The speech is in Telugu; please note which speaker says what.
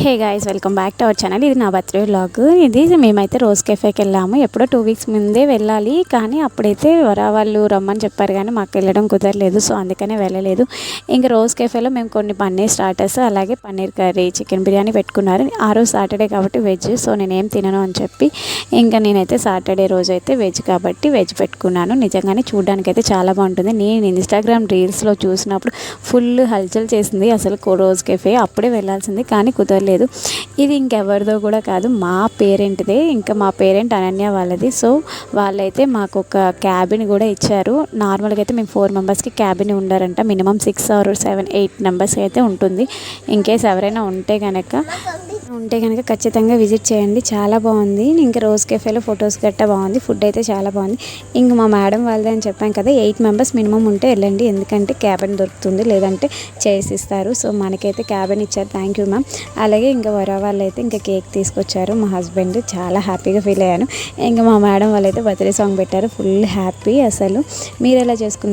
Speaker 1: Hey guys, welcome back to our channel. ఇది నా బర్త్డే వ్లాగ్. ఇది మేమైతే రోజ్ కెఫేకి వెళ్ళాము. ఎప్పుడో 2 వీక్స్ ముందే వెళ్ళాలి, కానీ అప్పుడైతే వాళ్ళు రమ్మని చెప్పారు, కానీ మాకు వెళ్ళడం కుదరలేదు. సో అందుకనే వెళ్ళలేదు. ఇంకా రోజ్ కెఫేలో మేము కొన్ని పన్నీర్ స్టార్టర్స్, అలాగే పన్నీర్ కర్రీ, చికెన్ బిర్యానీ పెట్టుకున్నారు. ఆ రోజు సాటర్డే కాబట్టి వెజ్, సో నేనేం తినను అని చెప్పి ఇంకా నేనైతే సాటర్డే రోజు అయితే వెజ్ కాబట్టి వెజ్ పెట్టుకున్నాను. నిజంగానే చూడడానికి అయితే చాలా బాగుంటుంది. నేను ఇన్స్టాగ్రామ్ రీల్స్లో చూసినప్పుడు ఫుల్ హల్చల్ చేసింది అసలు రోజ్ కెఫే. అప్పుడే వెళ్ళాల్సింది కానీ కుదరలేదు. ఇది ఇంకెవరిదో కూడా కాదు, మా పేరెంట్దే. ఇంకా మా పేరెంట్ అనన్య వాళ్ళది. సో వాళ్ళైతే మాకు ఒక క్యాబిన్ కూడా ఇచ్చారు. నార్మల్గా అయితే మేము 4 మెంబర్స్కి క్యాబిన్ ఉండారంట. మినిమం 6 or 7, 8 మెంబర్స్ అయితే ఉంటుంది. ఇన్కేస్ ఎవరైనా ఉంటే కనుక ఖచ్చితంగా విజిట్ చేయండి. చాలా బాగుంది. ఇంకా రోజ్ కెఫేలో ఫొటోస్ గట్టా బాగుంది. ఫుడ్ అయితే చాలా బాగుంది. ఇంక మా మేడం వాళ్ళదే అని చెప్పాం కదా, 8 మెంబర్స్ మినిమం ఉంటే వెళ్ళండి, ఎందుకంటే క్యాబిన్ దొరుకుతుంది, లేదంటే చేసిస్తారు. సో మనకైతే క్యాబిన్ ఇచ్చారు. Thank you ma'am. అలాగే ఇంకా వాళ్ళు అయితే ఇంకా కేక్ తీసుకొచ్చారు. మా హస్బెండ్ చాలా హ్యాపీగా ఫీల్ అయ్యాను. ఇంకా మా మేడం వాళ్ళైతే బర్త్డే సాంగ్ పెట్టారు. Full happy. అసలు మీరు ఎలా చేసుకున్నారు?